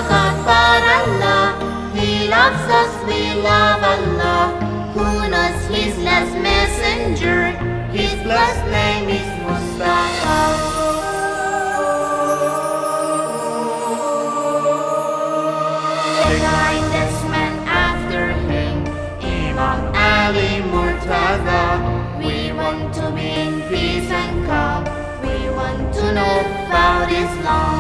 God but Allah. He loves us, we love Allah. Who knows His last messenger? His blessed name is Mustafa. The kindest man after him, Imam Ali Murtaza. We want to be in peace and calm. We want to know about Islam.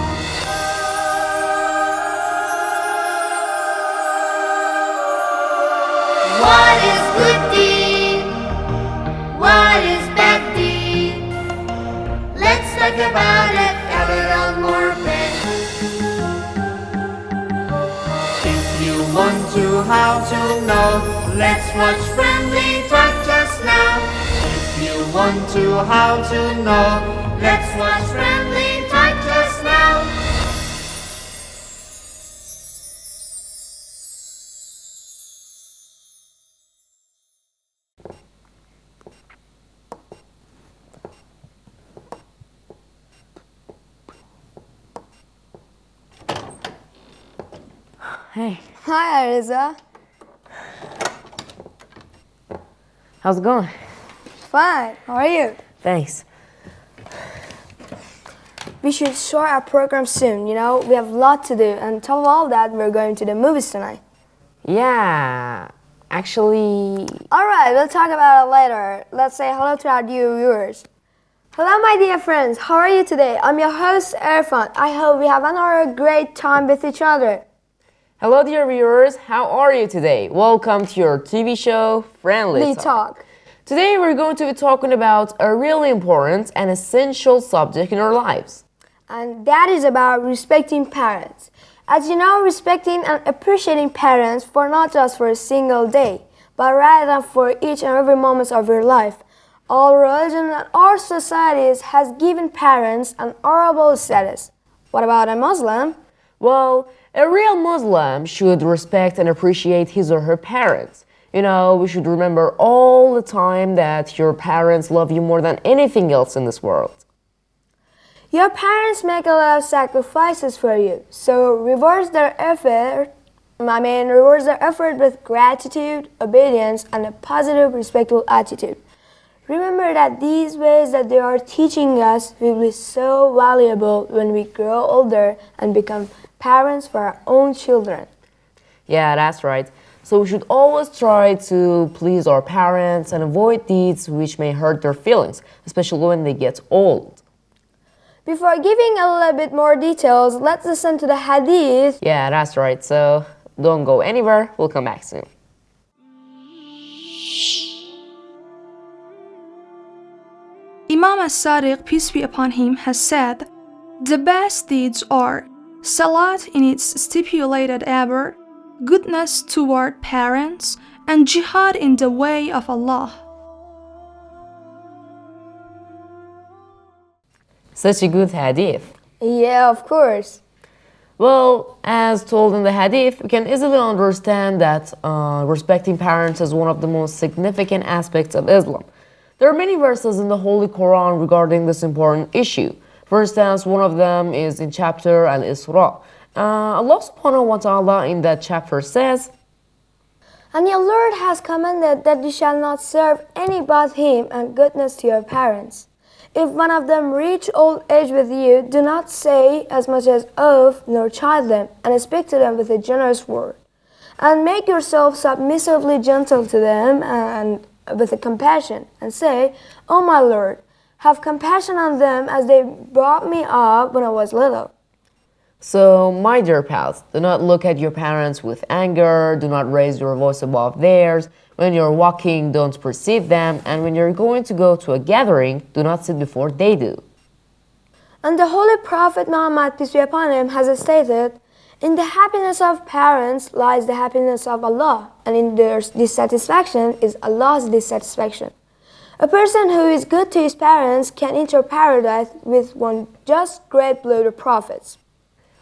What is good deed? What is bad deed? Let's talk about it a little more bit. If you want to how to know, let's watch Friendly Talk just now. If you want to how to know, let's watch Friendly Talk just now. Hey, Hi, Ariza. how's it going? Fine. How are you? Thanks. We should start our program soon. You know, we have a lot to do. And top of all that, we're going to the movies tonight. Yeah, actually, All right, we'll talk about it later. Let's say hello to our dear viewers. Hello, my dear friends. How are you today? I'm your host, Irfan. I hope we have another great time with each other. hello dear viewers, how are you today? Welcome to your TV show, Friendly Lee Talk. Talk. Today we're going to be talking about a really important and essential subject in our lives. And that is about respecting parents. As you know, respecting and appreciating parents for not just for a single day, but rather for each and every moment of your life. All religions and all societies has given parents an honorable status. What about a Muslim? Well, a real Muslim should respect and appreciate his or her parents. You know, we should remember all the time that your parents love you more than anything else in this world. Your parents make a lot of sacrifices for you, so rewards their effort with gratitude, obedience, and a positive, respectful attitude. Remember that these ways that they are teaching us will be so valuable when we grow older and become parents for our own children. Yeah, that's right. So we should always try to please our parents and avoid deeds which may hurt their feelings, especially when they get old. Before giving a little bit more details, let's listen to the hadith. Yeah, that's right. So don't go anywhere. We'll come back soon. Imam as-Sadiq, peace be upon him, has said, "The best deeds are salat in its stipulated hour, goodness toward parents, and jihad in the way of Allah." Such a good hadith. Yeah, of course. Well, as told in the hadith, we can easily understand that respecting parents is one of the most significant aspects of Islam. There are many verses in the Holy Quran regarding this important issue. For instance, one of them is in chapter Al-Isra. Allah subhanahu wa ta'ala in that chapter says, And your Lord has commanded that you shall not serve any but Him, and goodness to your parents. If one of them reach old age with you, do not say as much as oath, nor chide them, and speak to them with a generous word. And make yourself submissively gentle to them, and with a compassion, and say, O my Lord, have compassion on them as they brought me up when I was little. So, my dear pals, do not look at your parents with anger, do not raise your voice above theirs. When you're walking, don't precede them, and when you're going to go to a gathering, do not sit before they do. And the Holy Prophet Muhammad, peace be upon him, has stated, in the happiness of parents lies the happiness of Allah, and in their dissatisfaction is Allah's dissatisfaction. A person who is good to his parents can enter paradise with one just great blow of prophets.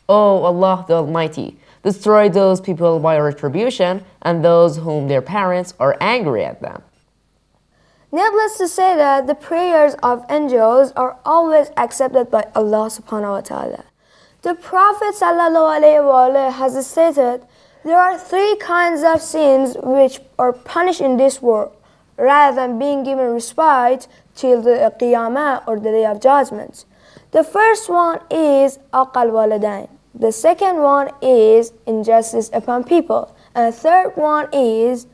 O Allah the Almighty, destroy those people by retribution and those whom their parents are angry at them. Needless to say that the prayers of angels are always accepted by Allah subhanahu wa ta'ala. The Prophet ﷺ has stated, there are three kinds of sins which are punished in this world, rather than being given respite till the Qiyamah or the Day of Judgment. The first one is aqal walidain. The second one is injustice upon people. And the third one is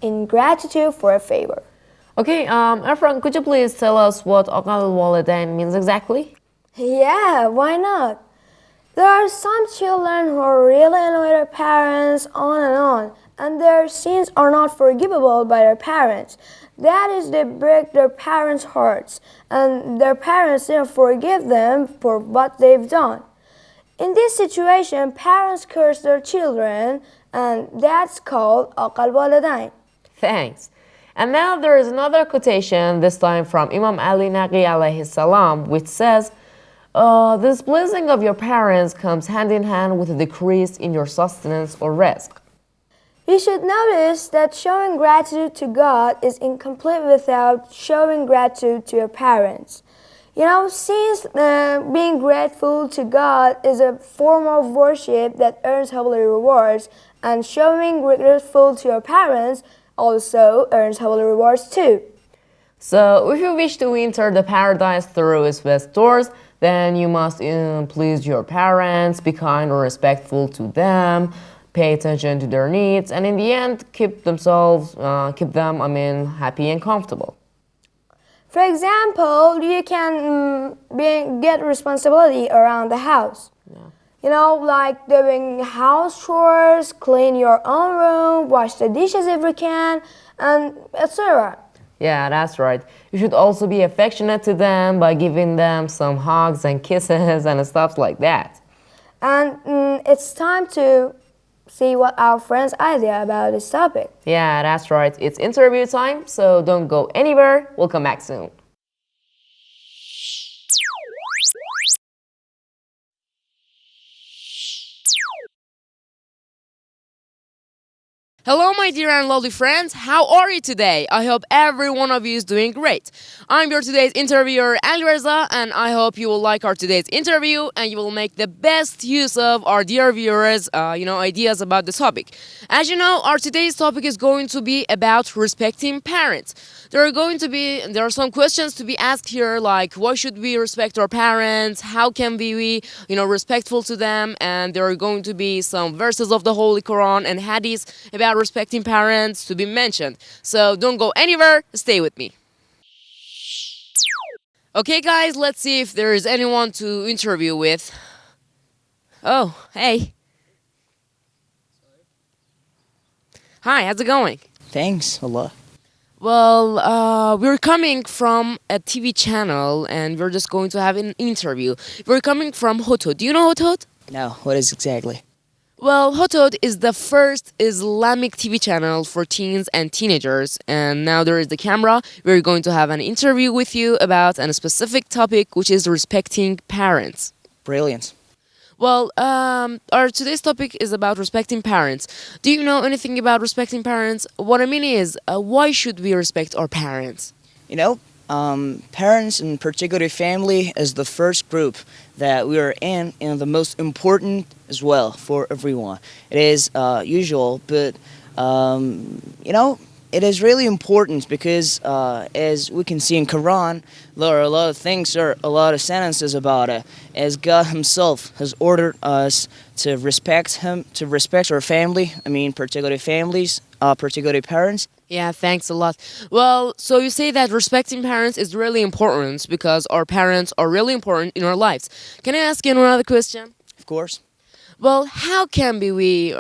ingratitude for a favor. Okay, Efren, could you please tell us what aqal walidain means exactly? Yeah, why not? There are some children who are really annoy their parents on, and their sins are not forgivable by their parents. That is, they break their parents' hearts, and their parents didn't forgive them for what they've done. In this situation, parents curse their children, and that's called aqal walidain. Thanks. And now there is another quotation, this time from Imam Ali Naqi alayhi salam, which says, this blessing of your parents comes hand in hand with a decrease in your sustenance or risk. You should notice that showing gratitude to God is incomplete without showing gratitude to your parents. You know, since being grateful to God is a form of worship that earns heavenly rewards, and showing grateful to your parents also earns heavenly rewards too. So, if you wish to enter the paradise through its best doors, then you must please your parents, be kind or respectful to them, pay attention to their needs, and in the end, keep them happy and comfortable. For example, you can get responsibility around the house. Yeah. You know, like doing house chores, clean your own room, wash the dishes if you can, and etc. Yeah, that's right. You should also be affectionate to them by giving them some hugs and kisses and stuff like that. And it's time to see what our friends' idea about this topic. Yeah, that's right. It's interview time, so don't go anywhere. We'll come back soon. Hello, my dear and lovely friends. How are you today? I hope every one of you is doing great. I'm your today's interviewer, Ali Reza, and I hope you will like our today's interview and you will make the best use of our dear viewers' ideas about the topic. As you know, our today's topic is going to be about respecting parents. There are some questions to be asked here, like why should we respect our parents? How can we respectful to them? And there are going to be some verses of the Holy Quran and Hadith about respecting parents to be mentioned. So don't go anywhere, stay with me. Okay guys, let's see if there is anyone to interview with. Oh, hey. Hi, how's it going? Thanks a lot. Well, we're coming from a TV channel and we're just going to have an interview. We're coming from Hodhod. Do you know Hodhod? No, what is exactly? Well, Hodhod is the first Islamic TV channel for teens and teenagers, and now there is the camera. We're going to have an interview with you about a specific topic, which is respecting parents. Brilliant. Well, our today's topic is about respecting parents. Do you know anything about respecting parents? What I mean is, why should we respect our parents? You know, parents and particularly family is the first group that we are in and the most important as well for everyone. It is usual, but it is really important because as we can see in Quran, there are a lot of things, there are a lot of sentences about it. As God Himself has ordered us to respect Him, to respect our family, particularly families, particularly parents. Yeah, thanks a lot. Well, so you say that respecting parents is really important because our parents are really important in our lives. Can I ask you another question? Of course. Well, how can we,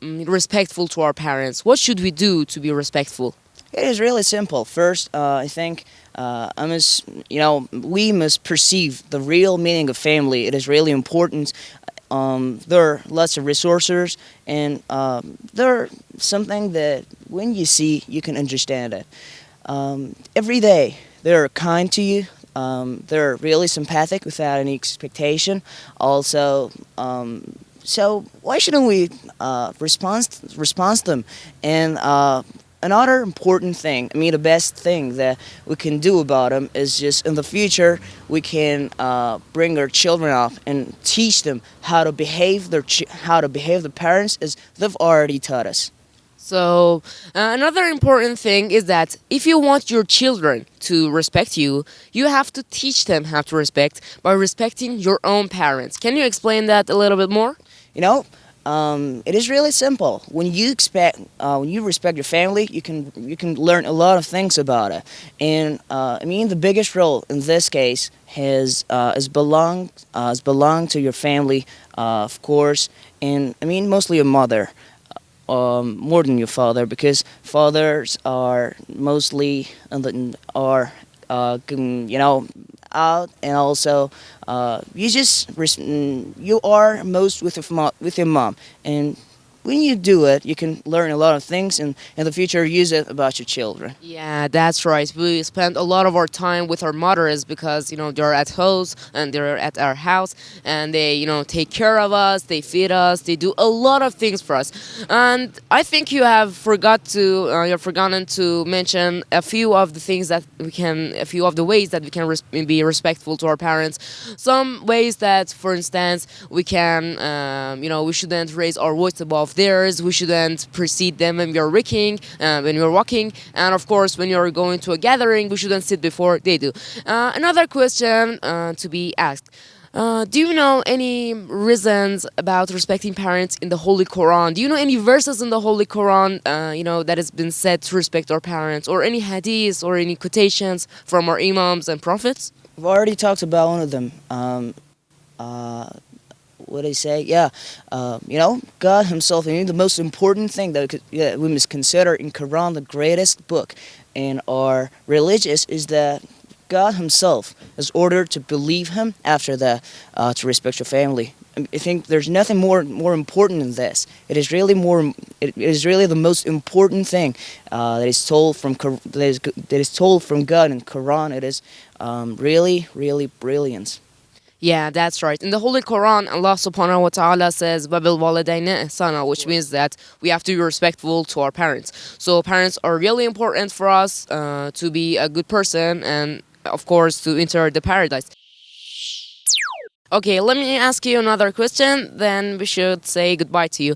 respectful to our parents? What should we do to be respectful? It is really simple. First, I think we must perceive the real meaning of family. It is really important. There are lots of resources, and there are something that when you see, you can understand it. Every day, they're kind to you. They're really sympathetic without any expectation. Also, so why shouldn't we respond to them and another important thing, I mean, the best thing that we can do about them is just in the future we can bring our children up and teach them how to behave how to behave the parents as they've already taught us. So, another important thing is that if you want your children to respect you, you have to teach them how to respect by respecting your own parents. Can you explain that a little bit more? You know, it is really simple. When you respect your family, you can learn a lot of things about it. And I mean, the biggest role in this case has belong to your family, of course, and I mean mostly your mother. More than your father, because fathers are mostly out, and also you are most with your mom, and when you do it, you can learn a lot of things, and in the future use it about your children. Yeah, that's right. We spend a lot of our time with our mothers because, they're at house and they're at our house and they, take care of us, they feed us, they do a lot of things for us. And I think you've forgotten to mention a few of the things that a few of the ways that we can be respectful to our parents. Some ways that, for instance, we can, we shouldn't raise our voice above theirs. We shouldn't precede them when we're walking, and of course, when you're going to a gathering, we shouldn't sit before they do. Another question to be asked: do you know any reasons about respecting parents in the Holy Quran? Do you know any verses in the Holy Quran, that has been said to respect our parents, or any hadiths or any quotations from our imams and prophets? I've already talked about one of them. What they say, yeah, God Himself. I mean, the most important thing that we must consider in Quran, the greatest book in our religious, is that God Himself is ordered to believe Him. After that, to respect your family. I think there's nothing more important than this. It is really the most important thing that is told from God in Quran. It is really brilliant. Yeah, that's right. In the Holy Quran, Allah subhanahu wa ta'ala says, "Wabil walidayni ihsana," which means that we have to be respectful to our parents. So parents are really important for us to be a good person and, of course, to enter the paradise. Okay, let me ask you another question, then we should say goodbye to you.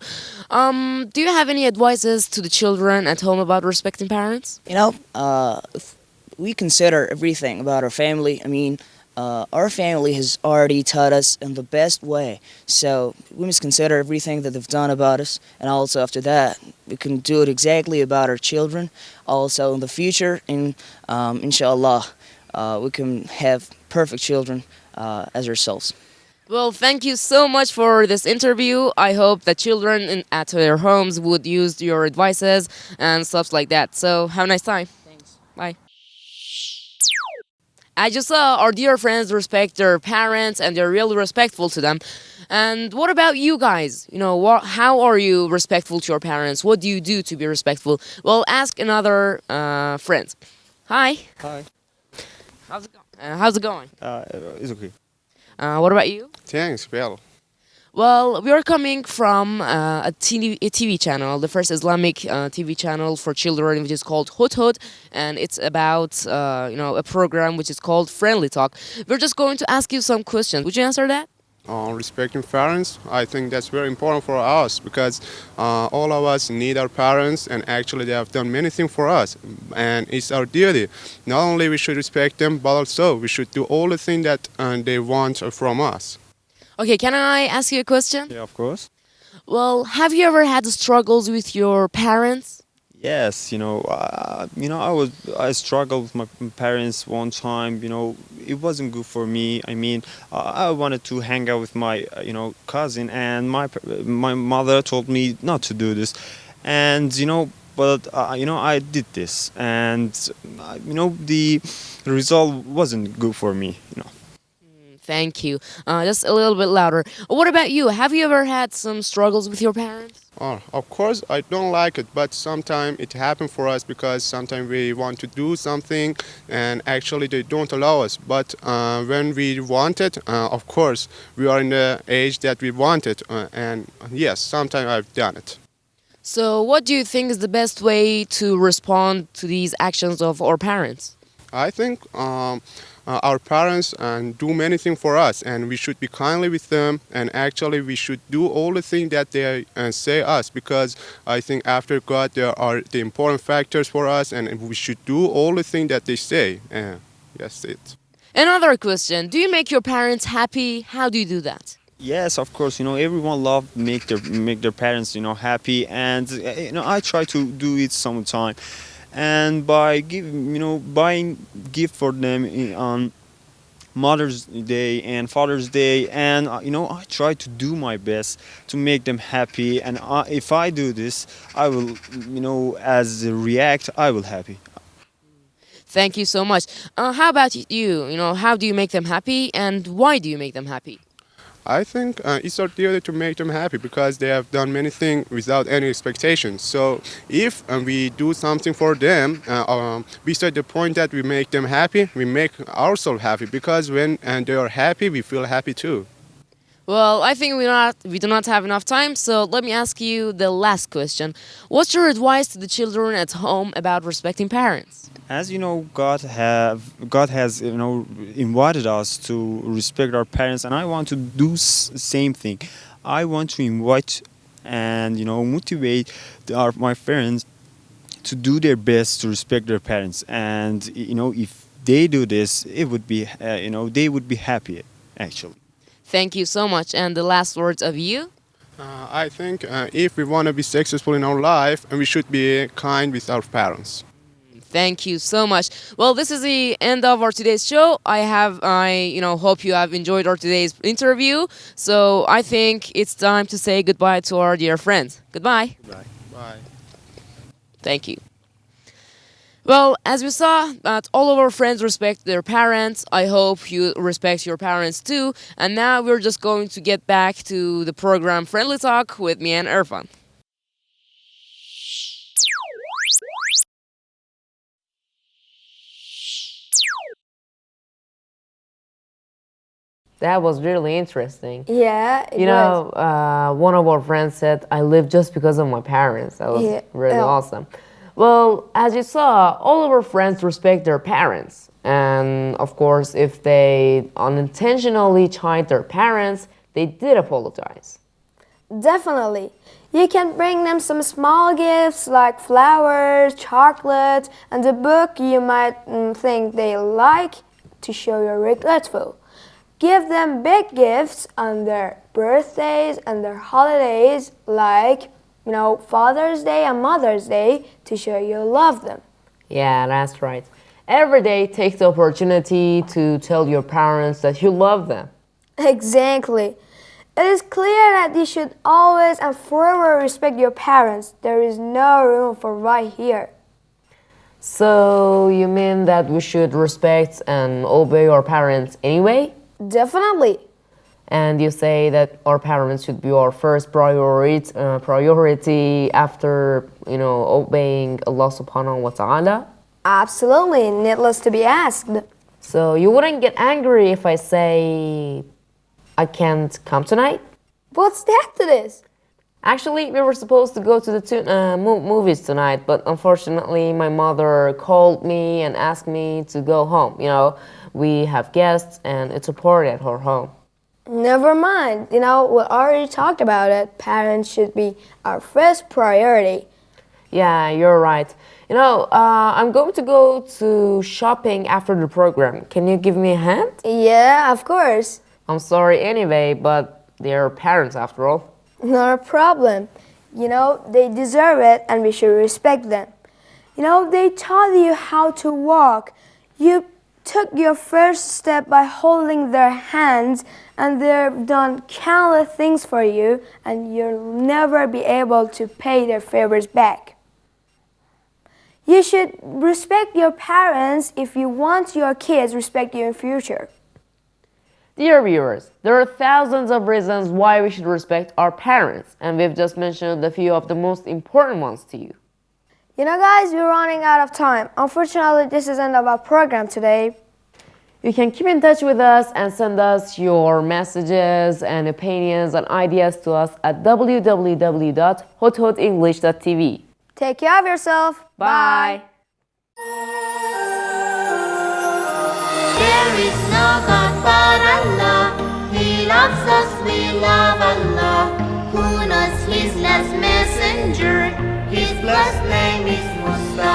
Do you have any advices to the children at home about respecting parents? If we consider everything about our family, I mean, our family has already taught us in the best way. So we must consider everything that they've done about us, and also after that, we can do it exactly about our children. Also in the future, inshallah, we can have perfect children as ourselves. Well, thank you so much for this interview. I hope that children at their homes would use your advices and stuff like that. So have a nice time. Thanks. Bye. I just saw our dear friends respect their parents and they're really respectful to them. And what about you guys? How are you respectful to your parents? What do you do to be respectful? Well, ask another friend. Hi. Hi. How's it going? It's okay. What about you? Thanks, well. Well, we are coming from a TV channel, the first Islamic TV channel for children, which is called Hodhod, and it's about a program which is called Friendly Talk. We're just going to ask you some questions. Would you answer that? Respecting parents, I think that's very important for us because all of us need our parents, and actually they have done many things for us, and it's our duty. Not only we should respect them, but also we should do all the things that they want from us. Okay, can I ask you a question? Yeah, of course. Well, have you ever had struggles with your parents? Yes, I struggled with my parents one time. It wasn't good for me. I mean, I wanted to hang out with my, cousin, and my mother told me not to do this, and but I did this, and the result wasn't good for me. Thank you. Just a little bit louder. What about you? Have you ever had some struggles with your parents? Of course, I don't like it, but sometimes it happens for us because sometimes we want to do something and actually they don't allow us. But when we want it, of course, we are in the age that we want it. And yes, sometimes I've done it. So, what do you think is the best way to respond to these actions of our parents? I think our parents do many things for us, and we should be kindly with them. And actually, we should do all the things that they say us, because I think after God, there are the important factors for us, and we should do all the things that they say. That's it. Another question: do you make your parents happy? How do you do that? Yes, of course. Everyone love make their parents happy, and I try to do it sometime, and by buying gift for them on Mother's Day and Father's Day, and I try to do my best to make them happy. And if I do this, I will as a react, I will happy. Thank you so much. How about you? How do you make them happy, and why do you make them happy? I think it's our duty to make them happy because they have done many things without any expectations. So if we do something for them, beside the point that we make them happy, we make ourselves happy, because when they are happy, we feel happy too. Well, I think we do not have enough time, so let me ask you the last question. What's your advice to the children at home about respecting parents? As you know, God has invited us to respect our parents, and I want to do same thing. I want to invite and motivate my parents to do their best to respect their parents, and if they do this, it would be they would be happy actually. Thank you so much. And the last words of you? I think if we want to be successful in our life, we should be kind with our parents. Thank you so much. Well, this is the end of our today's show. I hope you have enjoyed our today's interview. So I think it's time to say goodbye to our dear friends. Goodbye. Bye. Bye. Thank you. Well, as we saw, that all of our friends respect their parents. I hope you respect your parents too. And now we're just going to get back to the program Friendly Talk with me and Irfan. That was really interesting. Yeah, it You was. know, one of our friends said, I live just because of my parents. That was Yeah. really Oh. awesome. Well, as you saw, all of our friends respect their parents. And of course, if they unintentionally chide their parents, they did apologize. Definitely. You can bring them some small gifts like flowers, chocolate, and a book you might think they like to show you're regretful. Give them big gifts on their birthdays and their holidays like, Father's Day and Mother's Day to show you love them. Yeah, that's right. Every day, take the opportunity to tell your parents that you love them. Exactly. It is clear that you should always and forever respect your parents. There is no room for right here. So, you mean that we should respect and obey our parents anyway? Definitely. And you say that our parents should be our first priority after, obeying Allah subhanahu wa ta'ala? Absolutely. Needless to be asked. So you wouldn't get angry if I say I can't come tonight? What's that to this? Actually, we were supposed to go to the movies tonight, but unfortunately my mother called me and asked me to go home. We have guests and it's a party at her home. Never mind. We already talked about it. Parents should be our first priority. Yeah, you're right. I'm going to go to shopping after the program. Can you give me a hand? Yeah, of course. I'm sorry anyway, but they're parents after all. Not a problem. They deserve it and we should respect them. They taught you how to walk. You took your first step by holding their hands, and they've done countless things for you, and you'll never be able to pay their favors back. You should respect your parents if you want your kids to respect you in future. Dear viewers, there are thousands of reasons why we should respect our parents, and we've just mentioned a few of the most important ones to you. Guys, we're running out of time. Unfortunately, this is the end of our program today. You can keep in touch with us and send us your messages and opinions and ideas to us at www.hodhodenglish.tv. Take care of yourself. Bye. There is no God but Allah. He loves us, we love Allah. Who knows His last messenger? His blessed name is Mustafa.